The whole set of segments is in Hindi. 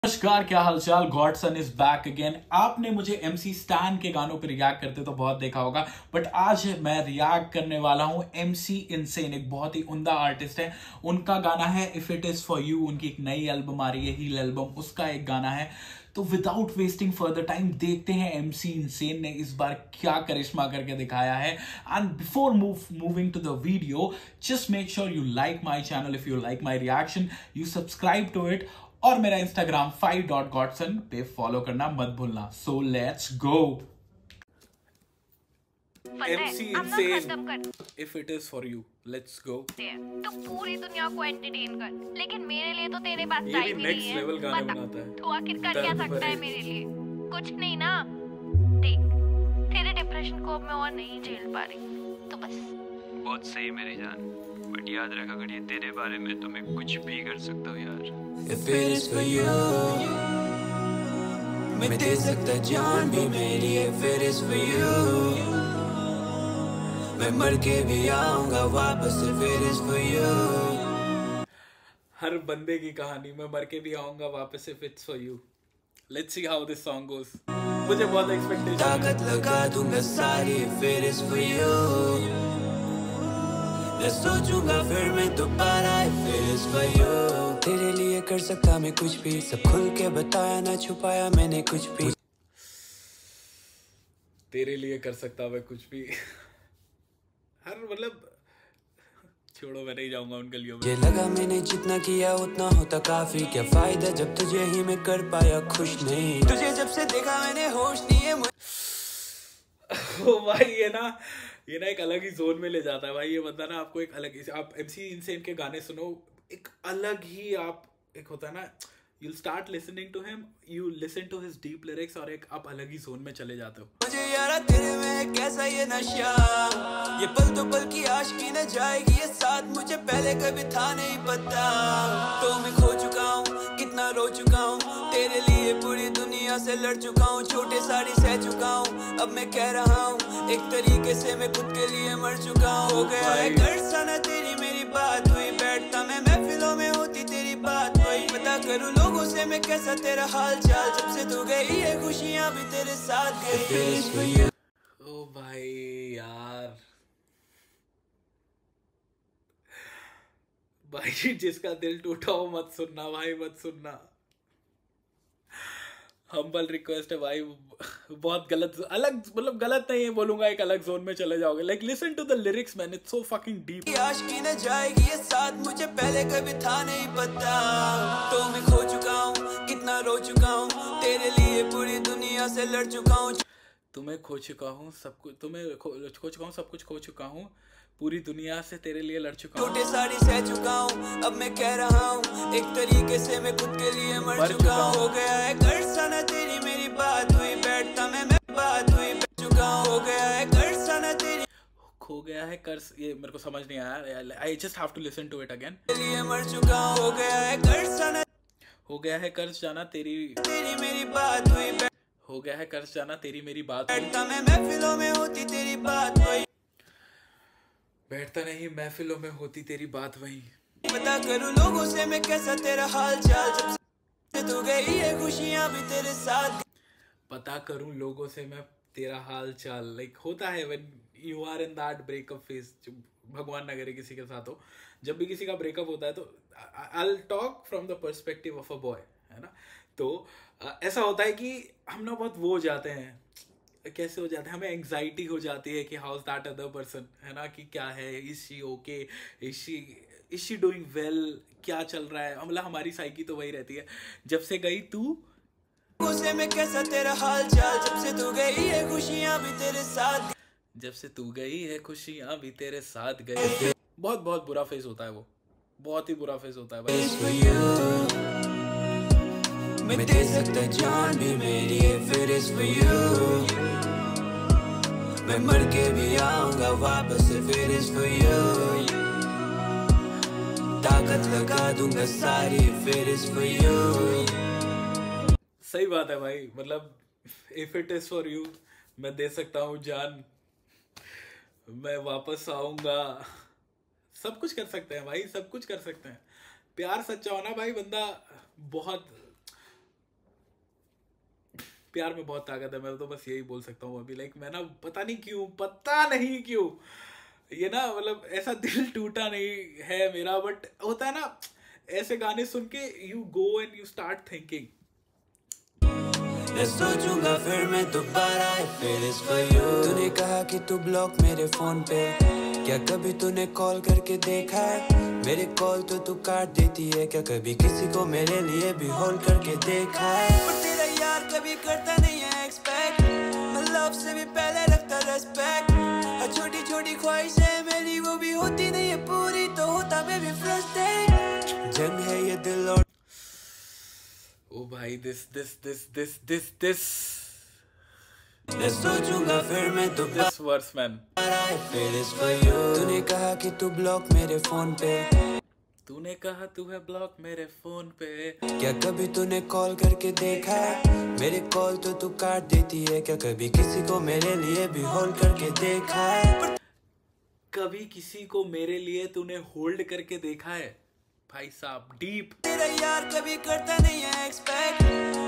नमस्कार, क्या हालचाल। Godson is back again. आपने मुझे MC स्टैन के गानों पर रिएक्ट करते तो बहुत देखा होगा, बट आज मैं रिएक्ट करने वाला हूं MC इनसेन। एक बहुत ही उम्दा आर्टिस्ट है। उनका गाना है if it is for you. उनकी एक नई एल्बम आ रही है, हील एल्बम, उसका एक गाना है। तो विदाउट वेस्टिंग फर्दर टाइम देखते हैं MC इनसेन ने इस बार क्या करिश्मा करके दिखाया है। And before moving to the video, just make sure you like my channel. If you like my reaction, you subscribe to it, और मेरा इंस्टाग्राम 5.godson पे फॉलो करना मत भूलना। So let's go. MC insane, if it is for you, let's go. तो पूरी दुनिया को एंटरटेन कर, लेकिन मेरे लिए तो तेरे पास टाइम ही नहीं है। लेवल गाने बनाता है। तो आखिर कर क्या सकता है मेरे लिए? कुछ नहीं ना। देख, तेरे डिप्रेशन को अब मैं और नहीं झेल पा रही, तो बस। बहुत सही मेरी जान, बट याद रखा अगर ये तेरे बारे में तो मैं कुछ भी कर सकता हूँ यार। If it is for you, मैं दे सकता जान भी मेरी। If it is for you, मैं मर के भी आऊंगा वापस। If it is for you, हर बंदे की कहानी, मैं मर के भी आऊंगा वापस। If it's for you, let's see how this song goes। मुझे बहुत एक्सपेक्टेशन, ताकत लगा दूंगा सारी। If it is for you, मैं सोचूंगा फिर मैं दोबारा। If it is for you, तेरे लिए कर सकता मैं कुछ भी, सब खुल के बताया ना छुपाया मैंने कुछ भी। तेरे लिए कर सकता मैं कुछ भी। हर मतलब छोड़ो, मैं नहीं जाऊंगा उन गलियों में। ये लगा मैंने जितना किया उतना होता काफी, क्या फायदा जब तुझे ही मैं कर पाया खुश नहीं। तुझे जब से देखा मैंने होश नहीं है। ओ भाई, ये ना एक अलग ही जोन में ले जाता है भाई। ये बंदा ना आपको एक अलग, आप MC इनसेन के गाने सुनो, एक अलग ही आप, एक होता है ना, you'll start listening to him, you listen to his deep lyrics, और एक आप अलग ही जोन में चले जाते हो। मुझे यारा तेरे में कैसा ये नशा, ये पल तो पल की आशिकी न जाएगी ये साथ, मुझे पहले कभी था नहीं पता। तो मैं खो चुका हूँ, कितना रो चुका हूँ, तेरे लिए पूरी दुनिया से लड़ चुका हूँ, छोटे साड़ी सह चुका हूँ। अब मैं कह रहा हूँ एक तरीके से मैं खुद के लिए मर चुका हूँ। हो गया है करसा ना तेरी मेरी बात हुई, बैठता मैं महफिलों में होती तेरी बात वही। पता करूँ लोगों से मैं कैसा तेरा हाल चाल, जब से तू गई है खुशियाँ भी तेरे साथ गई। ओ भाई यार, भाई जिसका दिल टूटा हो मत सुनना भाई, मत सुनना। हम्बल रिक्वेस्ट है भाई। बहुत गलत, अलग मतलब गलत नहीं है बोलूंगा, एक अलग जोन में चले जाओगे। Like listen to the lyrics man, it's so fucking deep. आशिकी न जाएगी ये साथ, मुझे पहले कभी था नहीं पता। तो मैं खो चुका हूँ, कितना रो चुका हूँ, तेरे लिए पूरी दुनिया से लड़ चुका हूँ। तुम्हें खो चुका हूँ सब कुछ, तुम्हें खो चुका हूँ, सब कुछ खो चुका हूँ, पूरी दुनिया से तेरे लिए लड़ चुका हूँ। छोटे साड़ी सह चुका हूँ, अब मैं कह रहा हूँ एक तरीके से मैं खुद के लिए मर चुका हूँ। हो गया है करसा ना तेरी मेरी बात हुई, बैठता मैं बात हुई चुका हूँ। हो गया है करसा ना तेरी, खो गया है कर्स, ये मेरे को समझ नहीं आया। I just have to listen to it again. लिए मर चुका हूँ। हो गया है करसा ना, हो गया है कर्ज जाना तेरी मेरी बात हुई, हो गया है कर्ज जाना तेरी मेरी बात हुई। बैठता मैं महफिलों में होती तेरी बात वही, बैठता नहीं महफिलों में होती तेरी बात वही। पता करूँ लोगों से मैं कैसा तेरा हाल चाल, जब से तू गई है खुशियाँ भी तेरे साथ। पता करूँ लोगों से मैं तेरा हाल चाल। लाइक होता है when you are in that breakup phase, भगवान ना करे किसी के साथ हो, जब भी किसी का ब्रेकअप होता है तो I will talk from the perspective of a boy, है ना। तो ऐसा होता है कि हम ना बहुत वो हो जाते हैं, कैसे हो जाते हैं, हमें एंग्जाइटी हो जाती है कि how is that other person, है ना, कि क्या है, is she okay, is she doing well, क्या चल रहा है। मतलब हमारी साइकी तो वही रहती है। जब से गई तू, से मैं कैसा तेरा हाल चाल, जब से तू गई है खुशियाँ भी तेरे साथ, जब से तू गई है खुशियाँ भी तेरे साथ गई। बहुत बहुत बुरा फेज होता है वो, बहुत ही बुरा फेज होता है भाई। मैं दे सकता जान भी मेरी। If it is for you, मैं मर के भी आऊंगा वापस। If it is for you, ताकत लगा दूंगा सारी। If it is for you, सही बात है भाई। मतलब if it is for you, मैं दे सकता हूँ जान, मैं वापस आऊंगा, सब कुछ कर सकते हैं भाई, सब कुछ कर सकते हैं। प्यार सच्चा होना भाई, बंदा बहुत प्यार में बहुत ताकत है, मैं तो बस यही बोल सकता हूँ अभी। लाइक मैं ना पता नहीं क्यों ये ना मतलब ऐसा दिल टूटा नहीं है मेरा, बट होता है ना ऐसे गाने सुन के you go and you start thinking. मैं सोचूंगा फिर मैं दोबारा फिर इस for you। तूने कहा कि तू ब्लॉक मेरे फोन पे, क्या कभी तूने कॉल करके देखा है? मेरे कॉल तो तू काट देती है, क्या कभी किसी को मेरे लिए भी होल्ड करके देखा है? पर तेरा यार कभी करता नहीं है एक्सपेक्ट, मैं लव से भी पहले रखता रेस्पेक्ट। छोटी छोटी ख्वाहिशें मेरी वो भी होती नहीं है पूरी, तो होता मैं भी फ्रस्ट्रेट। जंग है ये दिल और ओ भाई दिस मैं सोचूंगा फिर मैं दोबारा दिस वर्स मैन। फिर इस for you। तूने कहा कि तू ब्लॉक मेरे फोन पे, तूने कहा तू है ब्लॉक मेरे फोन पे, क्या कभी तूने कॉल करके देखा है? मेरे कॉल तो तू काट देती है, क्या कभी किसी को मेरे लिए भी होल्ड करके देखा है? कभी किसी को मेरे लिए तूने होल्ड करके देखा है? भाई साहब डीप। तेरा यार कभी करता नहीं है एक्सपेक्ट,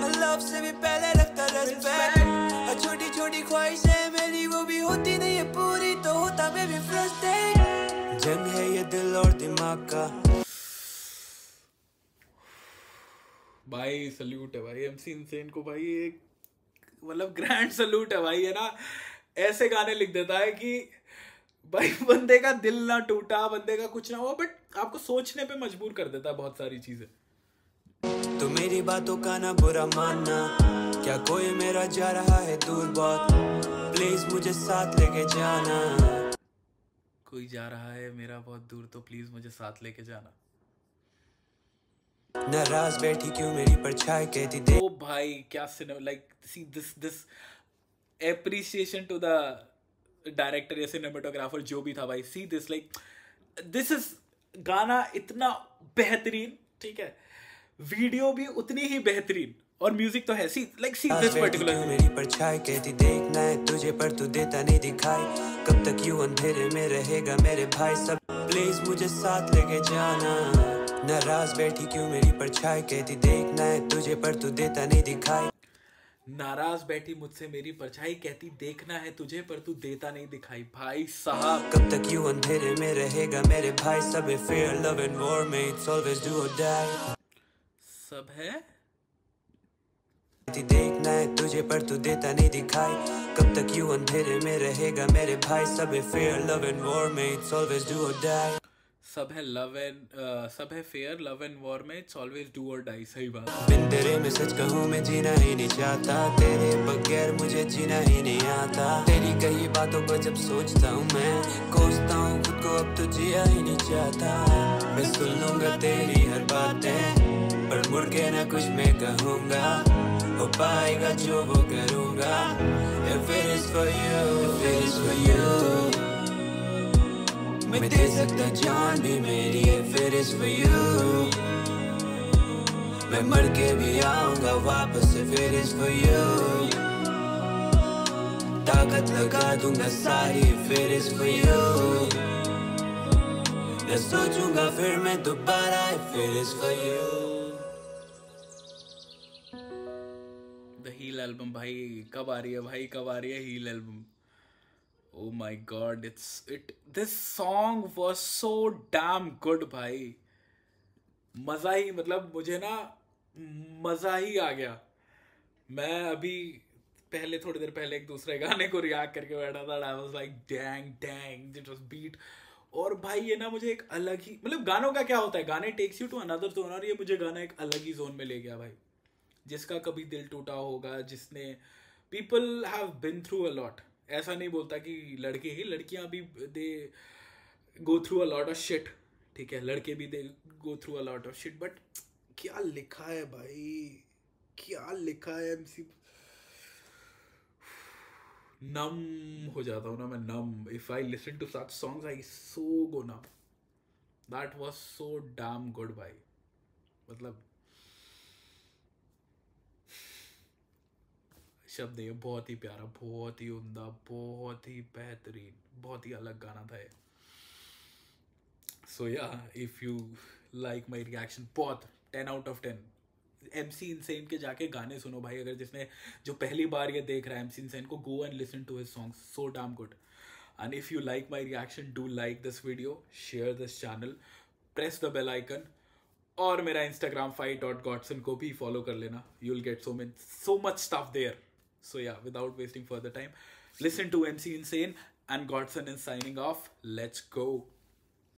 मैं लव से भी पहले रखता रेस्पेक्ट। छोटी छोटी ख्वाहिशें मेरी वो भी होती नहीं है पूरी, तो होता मैं भी फ्रस्ट्रेट। जंग है ये दिल और दिमाग का। भाई सल्यूट है भाई MC इंसेन को भाई, एक मतलब ग्रैंड सल्यूट है भाई। है ना ऐसे गाने लिख देता है कि भाई बंदे का दिल ना टूटा, बंदे का कुछ ना हुआ, बट आपको सोचने पे मजबूर कर देता है बहुत सारी चीजें। तो मेरी बातों का ना बुरा मानना, क्या कोई मेरा जा रहा है दूर बहुत, प्लीज मुझे साथ लेके जाना। कोई जा रहा है मेरा बहुत दूर, तो प्लीज मुझे साथ लेके जाना। नाराज बैठी क्यों मेरी परछाई कहती दे। ओ भाई क्या cinema, like see this appreciation to the director या सिनेमेटोग्राफर जो भी था भाई। See this like this is गाना इतना बेहतरीन, ठीक है, वीडियो भी उतनी ही बेहतरीन, और म्यूजिक तो है। सी दिस पर्टिकुलर मेरी परछाई कहती देखना है तुझे, पर तू देता नहीं दिखाई। कब तक यूं अंधेरे में रहेगा मेरे भाई सब, प्लीज मुझे साथ लेके जाना। नाराज बैठी क्यों मेरी परछाई कहती देखना है तुझे, पर तू देता नहीं दिखाई। नाराज बैठी मुझसे मेरी परछाई कहती देखना है तुझे, पर तू देता नहीं दिखाई। भाई साहब कब तक यूं अंधेरे में रहेगा मेरे भाई सब, फेयर लव एंड वॉर में इट्स ऑलवेज डू और डाई। सब है देखना है तुझे, पर तू देता नहीं दिखाई। कब तक यूं अंधेरे में रहेगा मेरे भाई सब, फेयर लव एंड वॉर में इट्स ऑलवेज डू और डाई। सब है फेयर लव एंड वॉर में इट्स ऑलवेज डू और डाई। सही बात। बिन तेरे में सच कहूँ मैं जीना ही नहीं चाहता, तेरे बगैर मुझे जीना ही नहीं आता। तेरी कही बातों को जब सोचता हूँ मैं, कोसता हूँ खुद को, अब तो जिया ही नहीं चाहता। मैं सुन लूंगा तेरी हर बातें, पर मुड़ के ना कुछ मैं कहूँगा, हो पाएगा जो वो करूँगा। If it is for you, if it is for you, मैं दे सकता जान भी मेरी। If it is for you, मैं मर के भी आऊंगा वापस। If it is for you, ताकत लगा दूंगा सारी। If it is for you, मैं सोचूंगा फिर मैं दोबारा। If it is for you। The Heal album भाई कब आ रही है भाई, कब आ रही है Heal album? Oh my God, this song was so damn good भाई। मजा ही, मतलब मुझे ना मजा ही आ गया। मैं अभी थोड़ी देर पहले एक दूसरे गाने को रिएक्ट करके बैठा था। I was like dang, it was beat। और भाई ये ना मुझे एक अलग ही, मतलब गानों का क्या होता है, गाने takes you to another zone, और ये मुझे गाना एक अलग ही जोन में ले गया भाई। जिसका कभी दिल टूटा होगा, जिसने people have been through a lot, ऐसा नहीं बोलता कि लड़के ही, लड़कियां भी they go through a lot of shit, ठीक है, लड़के भी they go through a lot of shit, but क्या लिखा है भाई, क्या लिखा है MC। नम हो जाता हूँ ना मैं, numb. If I listen to such songs I so go numb. That was so damn good भाई। मतलब शब्द है, बहुत ही प्यारा, बहुत ही उम्दा, बहुत ही बेहतरीन, बहुत ही अलग गाना था ये। सो या if you like my reaction, बहुत 10 out of 10 MC Insane के जाके गाने सुनो भाई, अगर जिसने जो पहली बार ये देख रहा है MC Insane को, go and listen to his songs, so damn good. And if you like my reaction, do like this video, share this channel, press the bell icon, और मेरा Instagram fight.godson को भी follow कर लेना. You'll get so much stuff there. So yeah, without wasting further time, listen to MC Insane, and Godson is signing off. Let's go.